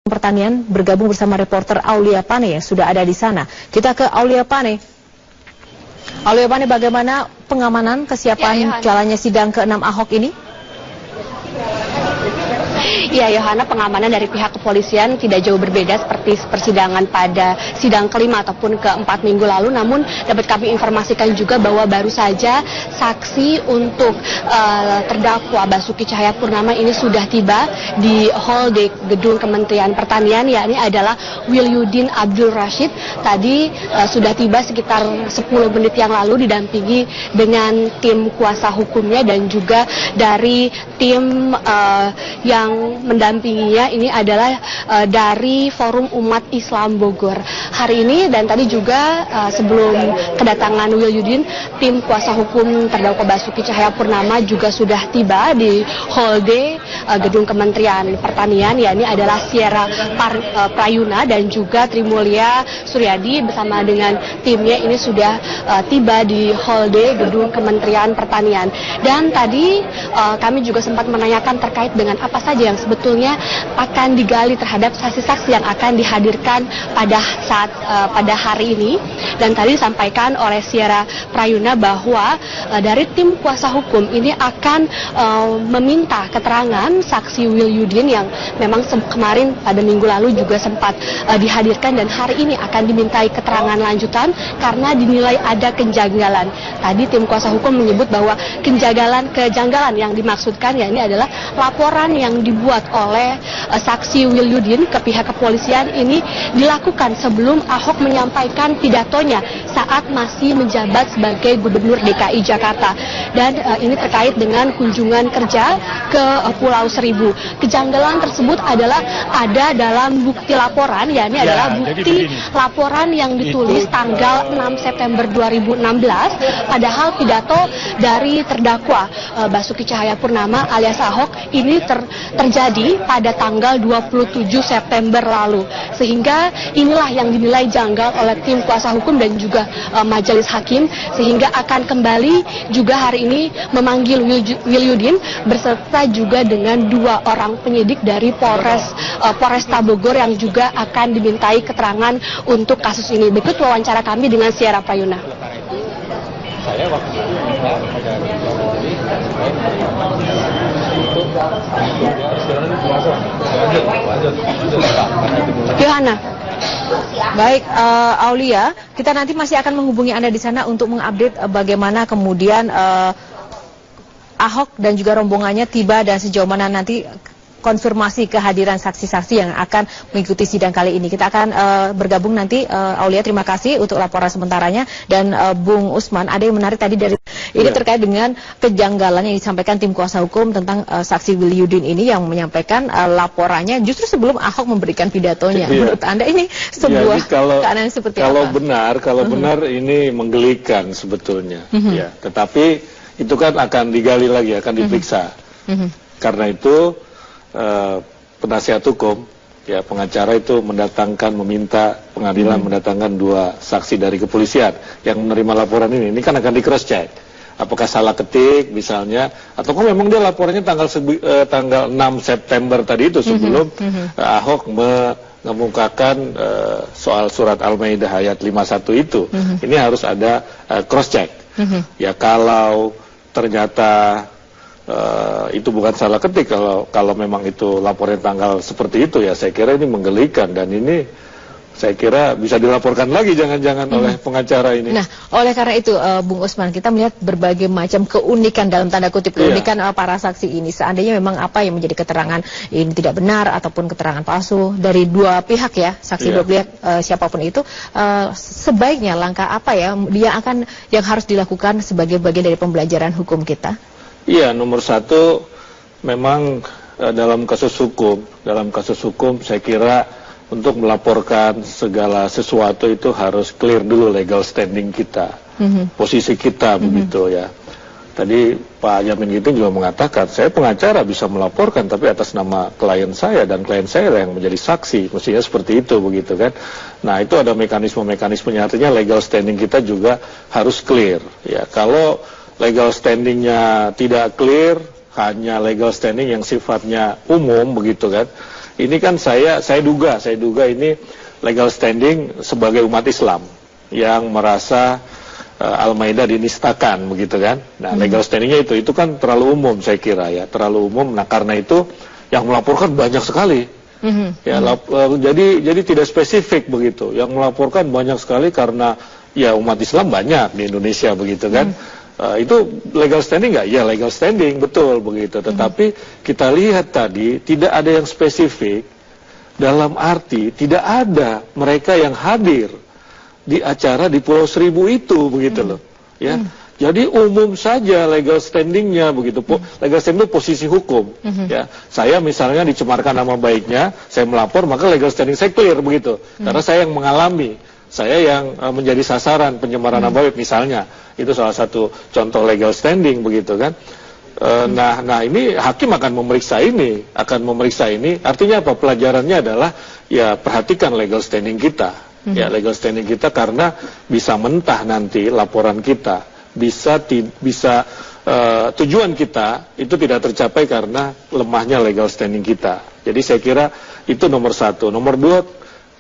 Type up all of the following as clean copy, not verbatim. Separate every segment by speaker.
Speaker 1: Pertanian bergabung bersama reporter Aulia Pane yang sudah ada di sana. Kita ke Aulia Pane. Aulia Pane, bagaimana pengamanan kesiapan jalannya sidang ke-6 Ahok ini?
Speaker 2: Ya, Yohana, pengamanan dari pihak kepolisian tidak jauh berbeda seperti persidangan pada sidang kelima ataupun keempat minggu lalu. Namun dapat kami informasikan juga bahwa baru saja saksi untuk terdakwa Basuki Cahayapurnama ini sudah tiba di hall di gedung Kementerian Pertanian, yakni adalah Wilyudin Abdul Rashid. Tadi sudah tiba sekitar 10 menit yang lalu didampingi dengan tim kuasa hukumnya dan juga dari tim yang mendampinginya ini adalah dari Forum Umat Islam Bogor. Hari ini dan tadi juga sebelum kedatangan Wilyudin, tim kuasa hukum terdakwa Basuki Cahayapurnama juga sudah tiba di Hall D gedung Kementerian Pertanian, yakni adalah Sierra Prayuna dan juga Trimulya Suryadi bersama dengan timnya ini sudah tiba di Hall D gedung Kementerian Pertanian. Dan tadi kami juga sempat menanyakan terkait dengan apa saja yang sebetulnya akan digali terhadap saksi-saksi yang akan dihadirkan pada hari ini. Dan tadi disampaikan oleh Sierra Prayuna bahwa dari tim kuasa hukum ini akan meminta keterangan saksi Wilyudin yang memang kemarin pada minggu lalu juga sempat dihadirkan dan hari ini akan dimintai keterangan lanjutan karena dinilai ada kejanggalan. Tadi tim kuasa hukum menyebut bahwa kejanggalan yang dimaksudkan yakni adalah laporan yang dibuat oleh saksi Wilyudin ke pihak kepolisian ini dilakukan sebelum Ahok menyampaikan pidatonya saat masih menjabat sebagai Gubernur DKI Jakarta. Dan ini terkait dengan kunjungan kerja ke Pulau Seribu. Kejanggalan tersebut adalah ada dalam bukti laporan, yakni adalah bukti laporan yang ditulis tanggal 6 September 2016, padahal pidato dari terdakwa Basuki Cahayapurnama alias Ahok ini terjadi pada tanggal 27 September lalu. Sehingga inilah yang dinilai janggal oleh tim kuasa hukum dan juga majelis hakim, sehingga akan kembali juga hari ini memanggil Wilyudin beserta juga dengan 2 orang penyidik dari Polresta Bogor yang juga akan dimintai keterangan untuk kasus ini. Berikut wawancara kami dengan Sierra Prayuna.
Speaker 1: Yohana. Baik, Aulia, kita nanti masih akan menghubungi Anda di sana untuk mengupdate bagaimana kemudian Ahok dan juga rombongannya tiba dan sejauh mana nanti konfirmasi kehadiran saksi-saksi yang akan mengikuti sidang kali ini. Kita akan bergabung nanti, Aulia, terima kasih untuk laporan sementaranya. Dan Bung Usman, ada yang menarik tadi dari ini terkait dengan kejanggalan yang disampaikan tim kuasa hukum tentang saksi Wilyudin ini yang menyampaikan laporannya justru sebelum Ahok memberikan pidatonya. Menurut Anda ini sebuah keadaan seperti apa?
Speaker 3: Kalau benar ini menggelikan sebetulnya. Ya, tetapi itu kan akan digali lagi, akan diperiksa. Karena itu penasihat hukum, ya pengacara itu meminta pengadilan mendatangkan 2 saksi dari kepolisian yang menerima laporan ini. Ini kan akan di cross check. Apakah salah ketik misalnya, atau memang dia laporannya tanggal 6 September tadi itu sebelum Ahok mengemukakan soal surat Al-Maidah ayat 51 itu. Ini harus ada cross check. Ya kalau ternyata itu bukan salah ketik, kalau memang itu laporan tanggal seperti itu, ya saya kira ini menggelikan dan ini saya kira bisa dilaporkan lagi jangan-jangan oleh pengacara ini.
Speaker 1: Nah, oleh karena itu Bung Usman, kita melihat berbagai macam keunikan dalam tanda kutip keunikan para saksi ini. Seandainya memang apa yang menjadi keterangan ini tidak benar ataupun keterangan palsu dari 2 pihak ya, saksi 2 pihak siapapun itu, sebaiknya langkah apa ya yang harus dilakukan sebagai bagian dari pembelajaran hukum kita?
Speaker 3: Iya, nomor 1 memang dalam kasus hukum saya kira untuk melaporkan segala sesuatu itu harus clear dulu legal standing kita, posisi kita begitu ya. Tadi Pak Yamin Ginting juga mengatakan, saya pengacara bisa melaporkan tapi atas nama klien saya dan klien saya yang menjadi saksi, mestinya seperti itu begitu kan. Nah itu ada mekanisme-mekanismenya, artinya legal standing kita juga harus clear ya. Kalau legal standingnya tidak clear, hanya legal standing yang sifatnya umum begitu kan, ini kan saya duga ini legal standing sebagai umat Islam yang merasa Al-Maidah dinistakan begitu kan. Nah, legal standingnya itu kan terlalu umum saya kira ya, terlalu umum. Nah, karena itu yang melaporkan banyak sekali. Ya, jadi tidak spesifik begitu. Yang melaporkan banyak sekali karena ya umat Islam banyak di Indonesia begitu kan. Itu legal standing nggak? Ya legal standing betul begitu. Tetapi kita lihat tadi tidak ada yang spesifik dalam arti tidak ada mereka yang hadir di acara di Pulau Seribu itu begitu loh. Ya. Jadi umum saja legal standingnya begitu. Legal standing itu posisi hukum. Ya, saya misalnya dicemarkan nama baiknya, saya melapor maka legal standing saya clear begitu. Karena saya yang mengalami, saya yang menjadi sasaran pencemaran nama baik misalnya. Itu salah satu contoh legal standing begitu kan. Nah ini hakim akan memeriksa ini, Artinya apa? Pelajarannya adalah ya perhatikan legal standing kita. Ya legal standing kita karena bisa mentah nanti laporan kita. Bisa tujuan kita itu tidak tercapai karena lemahnya legal standing kita. Jadi saya kira itu nomor satu. Nomor dua,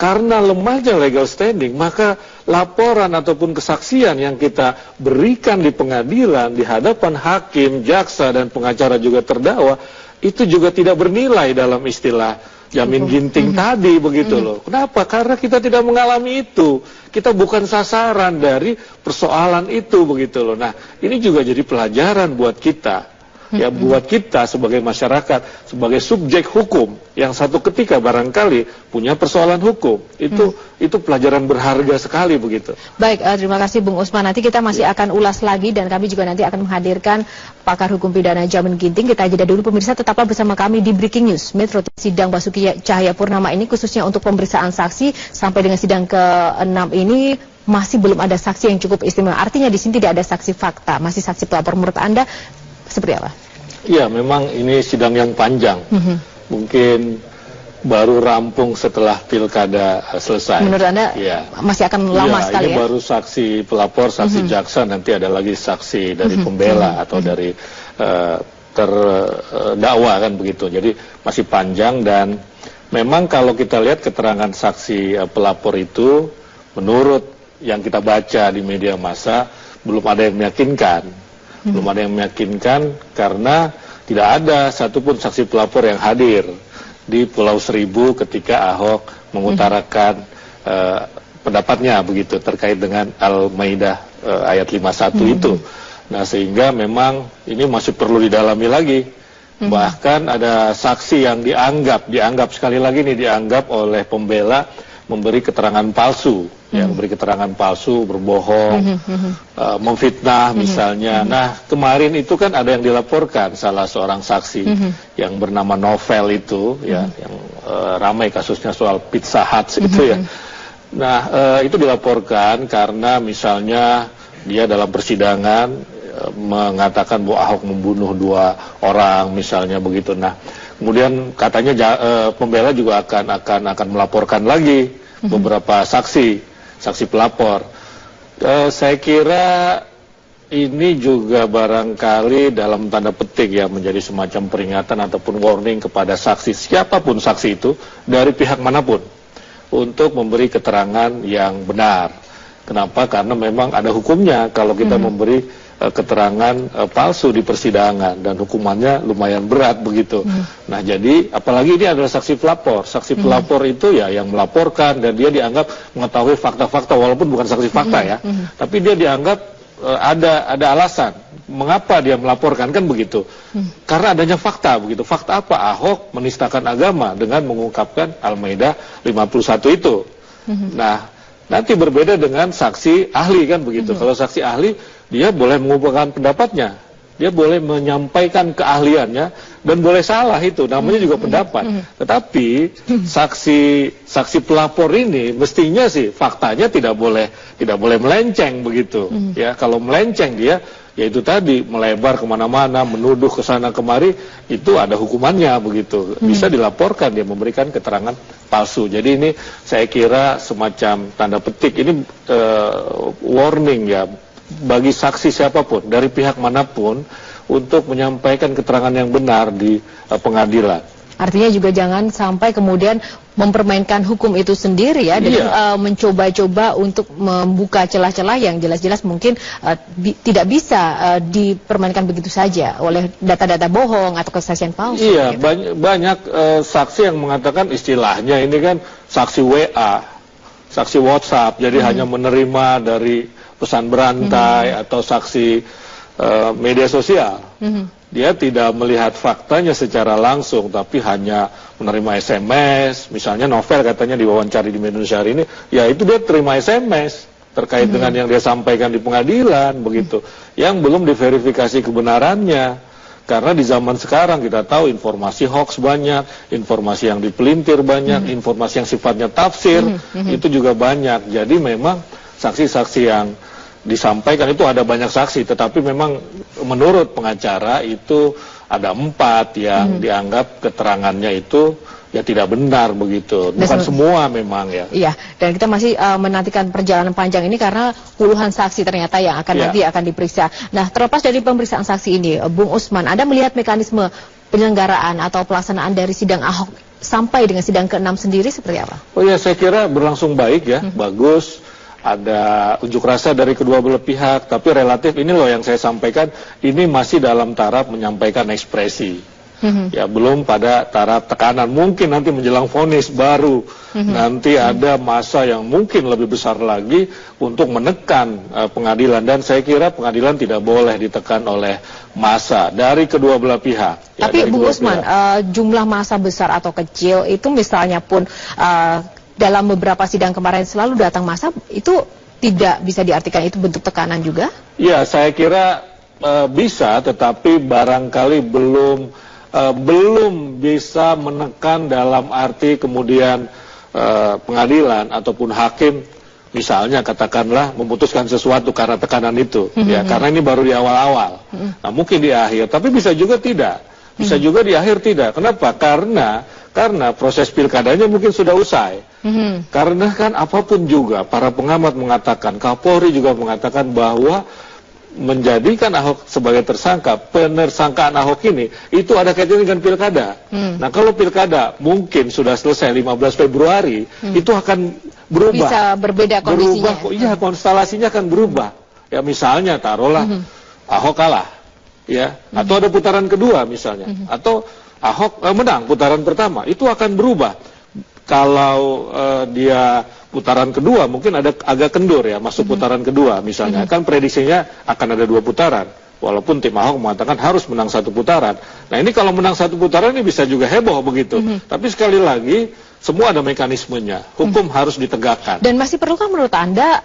Speaker 3: karena lemahnya legal standing, maka laporan ataupun kesaksian yang kita berikan di pengadilan, di hadapan hakim, jaksa, dan pengacara juga terdakwa, itu juga tidak bernilai dalam istilah jamin ginting tadi begitu loh. Kenapa? Karena kita tidak mengalami itu. Kita bukan sasaran dari persoalan itu begitu loh. Nah, ini juga jadi pelajaran buat kita. Ya, buat kita sebagai masyarakat, sebagai subjek hukum yang satu ketika barangkali punya persoalan hukum. Itu pelajaran berharga sekali begitu.
Speaker 1: Baik, terima kasih Bung Usman. Nanti kita masih akan ulas lagi dan kami juga nanti akan menghadirkan pakar hukum pidana Jamin Ginting. Kita jeda dulu pemirsa, tetaplah bersama kami di Breaking News. Metro sidang Basuki Cahayapurnama ini khususnya untuk pemeriksaan saksi sampai dengan sidang ke-6 ini masih belum ada saksi yang cukup istimewa. Artinya di sini tidak ada saksi fakta, masih saksi pelapor. Menurut Anda seperti apa?
Speaker 3: Ya, memang ini sidang yang panjang. Mungkin baru rampung setelah pilkada selesai.
Speaker 1: Menurut Anda masih akan lama sekali
Speaker 3: ini baru saksi pelapor, saksi jaksa, nanti ada lagi saksi dari pembela atau dari terdakwa kan begitu. Jadi masih panjang dan memang kalau kita lihat keterangan saksi pelapor itu menurut yang kita baca di media massa belum ada yang meyakinkan. Belum ada yang meyakinkan karena tidak ada satupun saksi pelapor yang hadir di Pulau Seribu ketika Ahok mengutarakan pendapatnya begitu terkait dengan Al-Maidah ayat 51 itu. Nah, sehingga memang ini masih perlu didalami lagi. Bahkan ada saksi yang dianggap sekali lagi nih dianggap oleh pembela memberi keterangan palsu, memberi keterangan palsu, berbohong, memfitnah misalnya. Nah, kemarin itu kan ada yang dilaporkan salah seorang saksi yang bernama Novel itu, ya, yang ramai kasusnya soal Pizza Hut itu ya. Nah, itu dilaporkan karena misalnya dia dalam persidangan mengatakan bahwa Ahok membunuh 2 orang misalnya begitu. Nah, kemudian katanya pembela juga akan melaporkan lagi beberapa saksi pelapor. Saya kira ini juga barangkali dalam tanda petik ya menjadi semacam peringatan ataupun warning kepada saksi, siapapun saksi itu dari pihak manapun untuk memberi keterangan yang benar. Kenapa? Karena memang ada hukumnya kalau kita memberi keterangan palsu di persidangan dan hukumannya lumayan berat begitu. Nah, jadi apalagi ini adalah saksi pelapor. Saksi pelapor itu ya yang melaporkan dan dia dianggap mengetahui fakta-fakta walaupun bukan saksi fakta ya. Tapi dia dianggap ada alasan mengapa dia melaporkan kan begitu. Karena adanya fakta begitu. Fakta apa? Ahok menistakan agama dengan mengungkapkan Al-Maidah 51 itu. Nah, nanti berbeda dengan saksi ahli kan begitu. Kalau saksi ahli dia boleh mengungkapkan pendapatnya, dia boleh menyampaikan keahliannya dan boleh salah itu, namanya juga pendapat. Tetapi saksi pelapor ini mestinya sih faktanya tidak boleh melenceng begitu. Ya, kalau melenceng dia yaitu tadi melebar kemana-mana, menuduh ke sana kemari, itu ada hukumannya begitu. Bisa dilaporkan dia memberikan keterangan palsu. Jadi ini saya kira semacam tanda petik ini warning ya bagi saksi siapapun dari pihak manapun untuk menyampaikan keterangan yang benar di pengadilan.
Speaker 1: Artinya juga jangan sampai kemudian mempermainkan hukum itu sendiri ya, dan mencoba-coba untuk membuka celah-celah yang jelas-jelas mungkin tidak bisa dipermainkan begitu saja oleh data-data bohong atau kesaksian palsu.
Speaker 3: Iya,
Speaker 1: gitu.
Speaker 3: banyak saksi yang mengatakan istilahnya ini kan saksi WA, saksi WhatsApp, jadi hanya menerima dari pesan berantai atau saksi media sosial. Dia tidak melihat faktanya secara langsung, tapi hanya menerima SMS. Misalnya Novel katanya diwawancari di Indonesia hari ini, ya itu dia terima SMS terkait dengan yang dia sampaikan di pengadilan, begitu. Yang belum diverifikasi kebenarannya. Karena di zaman sekarang kita tahu informasi hoax banyak, informasi yang dipelintir banyak, informasi yang sifatnya tafsir, itu juga banyak. Jadi memang saksi-saksi yang disampaikan itu ada banyak saksi, tetapi memang menurut pengacara itu ada 4 yang dianggap keterangannya itu ya tidak benar begitu. Bukan semua memang ya.
Speaker 1: Iya, dan kita masih menantikan perjalanan panjang ini karena puluhan saksi ternyata yang akan nanti akan diperiksa. Nah, terlepas dari pemeriksaan saksi ini, Bung Usman, Anda melihat mekanisme penyelenggaraan atau pelaksanaan dari sidang Ahok sampai dengan sidang ke-6 sendiri seperti apa?
Speaker 3: Oh ya, saya kira berlangsung baik ya, bagus. Ada unjuk rasa dari kedua belah pihak, tapi relatif ini loh yang saya sampaikan, ini masih dalam taraf menyampaikan ekspresi. Ya, belum pada taraf tekanan. Mungkin nanti menjelang vonis baru nanti ada masa yang mungkin lebih besar lagi untuk menekan pengadilan, dan saya kira pengadilan tidak boleh ditekan oleh massa dari kedua belah pihak.
Speaker 1: Tapi Bung Usman, jumlah massa besar atau kecil itu misalnya pun dalam beberapa sidang kemarin selalu datang massa, itu tidak bisa diartikan itu bentuk tekanan juga? Ya,
Speaker 3: saya kira bisa, tetapi barangkali belum bisa menekan dalam arti kemudian pengadilan ataupun hakim misalnya katakanlah memutuskan sesuatu karena tekanan itu, ya karena ini baru di awal-awal. Nah, mungkin di akhir, tapi bisa juga tidak. Bisa juga di akhir tidak. Kenapa? Karena proses pilkadanya mungkin sudah usai. Karena kan apapun juga, para pengamat mengatakan, Kapolri juga mengatakan bahwa menjadikan Ahok sebagai tersangka, penersangkaan Ahok ini, itu ada kaitannya dengan pilkada. Nah, kalau pilkada mungkin sudah selesai 15 Februari, itu akan berubah. Bisa
Speaker 1: berbeda kondisinya.
Speaker 3: Iya, konstelasinya akan berubah. Ya, misalnya taruhlah Ahok kalah. Ya, atau ada putaran kedua misalnya, atau Ahok menang putaran pertama, itu akan berubah. Kalau dia putaran kedua mungkin ada agak kendur ya, masuk putaran kedua misalnya, kan prediksinya akan ada 2 putaran, walaupun tim Ahok mengatakan harus menang 1 putaran. Nah, ini kalau menang 1 putaran ini bisa juga heboh begitu. Tapi sekali lagi semua ada mekanismenya, hukum harus ditegakkan.
Speaker 1: Dan masih perlukah menurut Anda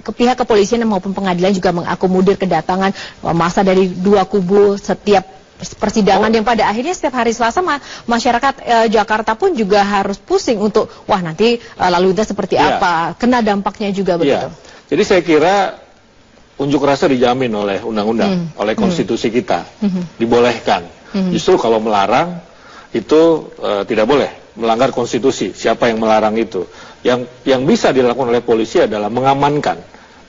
Speaker 1: ke pihak kepolisian maupun pengadilan juga mengakomodir kedatangan massa dari 2 kubu setiap persidangan yang pada akhirnya setiap hari Selasa masyarakat Jakarta pun juga harus pusing untuk wah nanti lalu lintas seperti apa, kena dampaknya juga begitu.
Speaker 3: Jadi saya kira unjuk rasa dijamin oleh undang-undang, oleh konstitusi kita, dibolehkan. Justru kalau melarang itu tidak boleh, melanggar konstitusi. Siapa yang melarang itu? Yang bisa dilakukan oleh polisi adalah mengamankan,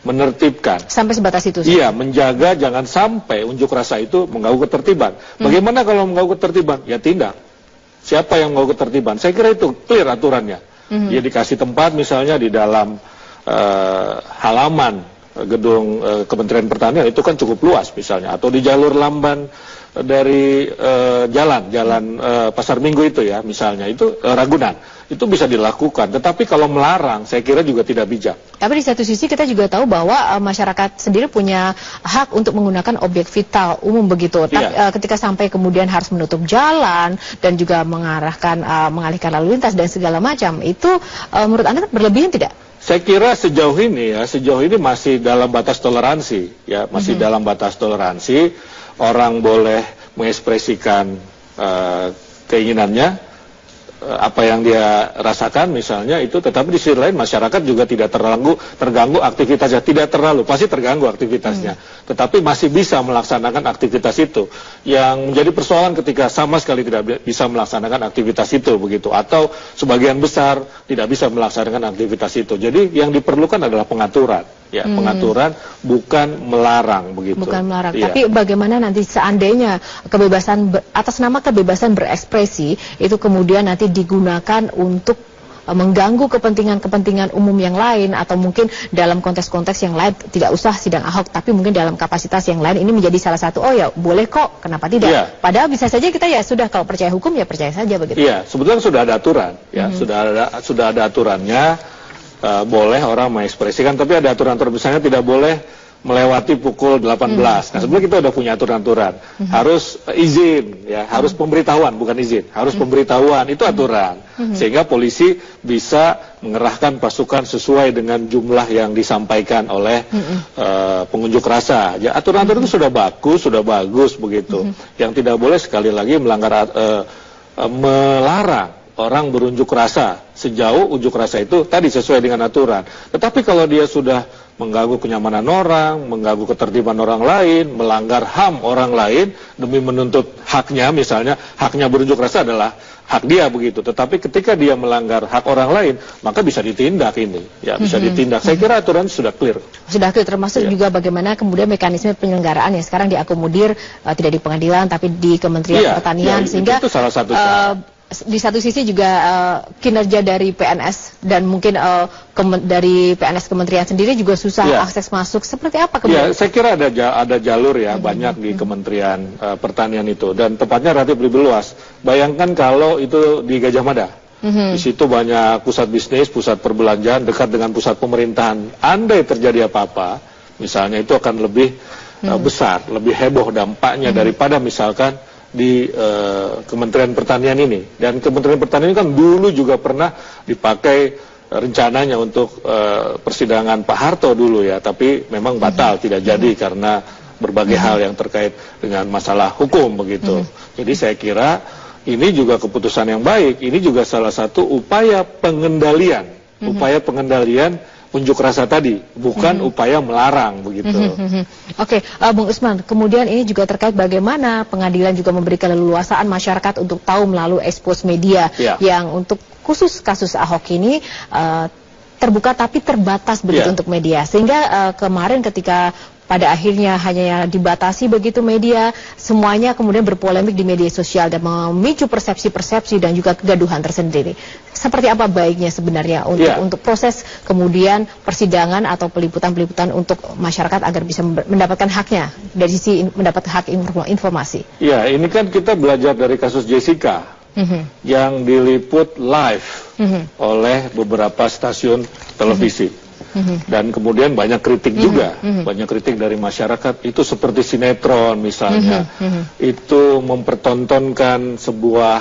Speaker 3: menertibkan.
Speaker 1: Sampai sebatas itu?
Speaker 3: Iya, menjaga jangan sampai unjuk rasa itu mengganggu ketertiban. Bagaimana kalau mengganggu ketertiban? Ya tindak. Siapa yang mengganggu ketertiban? Saya kira itu clear aturannya. Ya dikasih tempat misalnya di dalam halaman gedung Kementerian Pertanian, itu kan cukup luas misalnya, atau di jalur lamban dari jalan Pasar Minggu itu ya misalnya, itu Ragunan, itu bisa dilakukan. Tetapi kalau melarang saya kira juga tidak bijak.
Speaker 1: Tapi di satu sisi kita juga tahu bahwa masyarakat sendiri punya hak untuk menggunakan objek vital umum begitu. Ketika sampai kemudian harus menutup jalan dan juga mengalihkan lalu lintas dan segala macam, itu menurut Anda berlebihan tidak?
Speaker 3: Saya kira sejauh ini masih dalam batas toleransi ya, masih dalam batas toleransi. Orang boleh mengekspresikan keinginannya, apa yang dia rasakan misalnya itu, tetapi di sisi lain masyarakat juga tidak terganggu aktivitasnya, tidak terlalu, pasti terganggu aktivitasnya, tetapi masih bisa melaksanakan aktivitas itu. Yang menjadi persoalan ketika sama sekali tidak bisa melaksanakan aktivitas itu begitu, atau sebagian besar tidak bisa melaksanakan aktivitas itu. Jadi yang diperlukan adalah pengaturan. Ya, pengaturan bukan melarang begitu.
Speaker 1: Bukan melarang.
Speaker 3: Ya.
Speaker 1: Tapi bagaimana nanti seandainya atas nama kebebasan berekspresi itu kemudian nanti digunakan untuk mengganggu kepentingan-kepentingan umum yang lain, atau mungkin dalam konteks-konteks yang lain, tidak usah sidang Ahok, tapi mungkin dalam kapasitas yang lain ini menjadi salah satu, oh ya boleh kok, kenapa tidak?
Speaker 3: Ya.
Speaker 1: Padahal bisa saja kita ya sudah, kalau percaya hukum ya percaya saja begitu.
Speaker 3: Iya, sebetulnya sudah ada aturan, ya sudah ada aturannya, boleh orang mengekspresikan, tapi ada aturan-aturan, misalnya tidak boleh melewati pukul 18. Nah, sebenarnya kita udah punya aturan-aturan. Harus izin, ya, harus pemberitahuan, bukan izin. Harus pemberitahuan, itu aturan. Sehingga polisi bisa mengerahkan pasukan sesuai dengan jumlah yang disampaikan oleh pengunjuk rasa. Ya, aturan-aturan itu sudah bagus begitu. Yang tidak boleh sekali lagi melanggar melarang orang berunjuk rasa sejauh unjuk rasa itu tadi sesuai dengan aturan. Tetapi kalau dia sudah mengganggu kenyamanan orang, mengganggu ketertiban orang lain, melanggar HAM orang lain demi menuntut haknya, misalnya haknya berunjuk rasa adalah hak dia begitu. Tetapi ketika dia melanggar hak orang lain, maka bisa ditindak ini. Ya, bisa ditindak. Saya kira aturan sudah clear. Sudah clear,
Speaker 1: termasuk juga bagaimana kemudian mekanisme penyelenggaraan yang sekarang diakomodir tidak di pengadilan tapi di Kementerian Pertanian, sehingga
Speaker 3: itu salah satu
Speaker 1: di satu sisi juga kinerja dari PNS dan mungkin dari PNS Kementerian sendiri juga susah akses masuk. Seperti apa kemudian?
Speaker 3: Ya, saya kira ada jalur ya, banyak di Kementerian Pertanian itu, dan tempatnya relatif lebih luas. Bayangkan kalau itu di Gajah Mada. Di situ banyak pusat bisnis, pusat perbelanjaan, dekat dengan pusat pemerintahan. Andai terjadi apa-apa, misalnya itu akan lebih besar, lebih heboh dampaknya daripada misalkan di Kementerian Pertanian ini. Dan Kementerian Pertanian ini kan dulu juga pernah dipakai rencananya untuk persidangan Pak Harto dulu ya, tapi memang batal, tidak jadi karena berbagai hal yang terkait dengan masalah hukum begitu. Jadi saya kira ini juga keputusan yang baik, ini juga salah satu upaya pengendalian, unjuk rasa tadi, bukan upaya melarang begitu.
Speaker 1: Oke, Bung Usman, kemudian ini juga terkait bagaimana pengadilan juga memberikan keleluasaan masyarakat untuk tahu melalui expose media yang untuk khusus kasus Ahok ini terbuka tapi terbatas begitu untuk media, sehingga kemarin ketika pada akhirnya hanya dibatasi begitu media, semuanya kemudian berpolemik di media sosial dan memicu persepsi-persepsi dan juga kegaduhan tersendiri. Seperti apa baiknya sebenarnya untuk proses kemudian persidangan atau peliputan-peliputan untuk masyarakat agar bisa mendapatkan haknya dari sisi mendapat hak informasi?
Speaker 3: Ya, ini kan kita belajar dari kasus Jessica yang diliput live oleh beberapa stasiun televisi. Dan kemudian banyak kritik juga, banyak kritik dari masyarakat, itu seperti sinetron misalnya, itu mempertontonkan sebuah,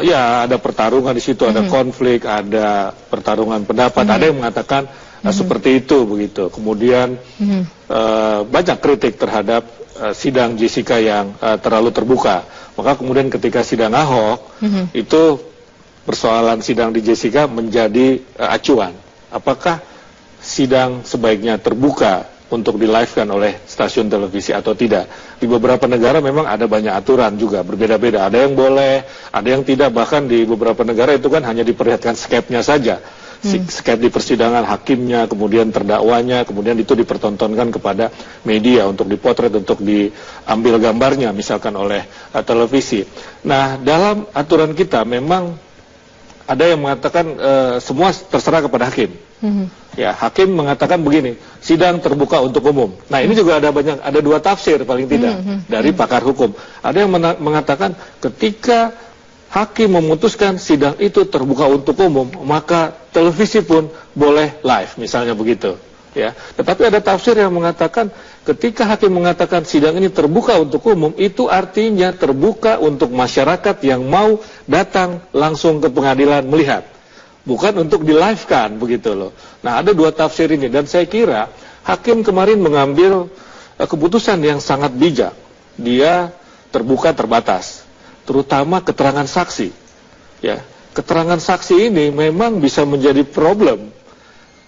Speaker 3: ya ada pertarungan di situ, ada konflik, ada pertarungan pendapat, ada yang mengatakan seperti itu begitu. Kemudian banyak kritik terhadap sidang Jessica yang terlalu terbuka. Maka kemudian ketika sidang Ahok, itu persoalan sidang di Jessica menjadi acuan. Apakah sidang sebaiknya terbuka untuk di-live-kan oleh stasiun televisi atau tidak? Di beberapa negara memang ada banyak aturan juga, berbeda-beda. Ada yang boleh, ada yang tidak. Bahkan di beberapa negara itu kan hanya diperlihatkan sketnya saja. Sket di persidangan, hakimnya, kemudian terdakwanya, kemudian itu dipertontonkan kepada media untuk dipotret, untuk diambil gambarnya misalkan oleh televisi. Nah, dalam aturan kita memang ada yang mengatakan semua terserah kepada hakim. Ya, hakim mengatakan begini, sidang terbuka untuk umum. Nah, ini juga ada dua tafsir paling tidak dari pakar hukum. Ada yang mengatakan ketika hakim memutuskan sidang itu terbuka untuk umum, maka televisi pun boleh live, misalnya begitu. Ya, tetapi ada tafsir yang mengatakan ketika hakim mengatakan sidang ini terbuka untuk umum, itu artinya terbuka untuk masyarakat yang mau datang langsung ke pengadilan melihat, bukan untuk di-live-kan begitu loh. Nah, ada dua tafsir ini, dan saya kira hakim kemarin mengambil keputusan yang sangat bijak. Dia terbuka terbatas, terutama keterangan saksi. Ya, keterangan saksi ini memang bisa menjadi problem.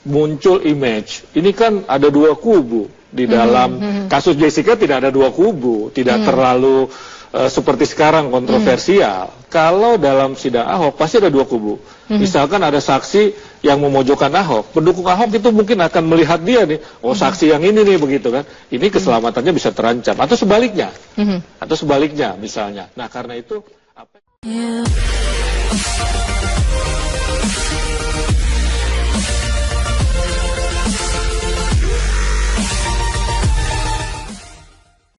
Speaker 3: Muncul image, ini kan ada dua kubu di dalam kasus Jessica, tidak ada dua kubu, tidak terlalu seperti sekarang kontroversial. Kalau dalam sidang Ahok pasti ada dua kubu. Misalkan ada saksi yang memojokkan Ahok, pendukung Ahok itu mungkin akan melihat dia nih, oh saksi yang ini nih begitu kan, ini keselamatannya bisa terancam, atau sebaliknya misalnya. Nah karena itu apa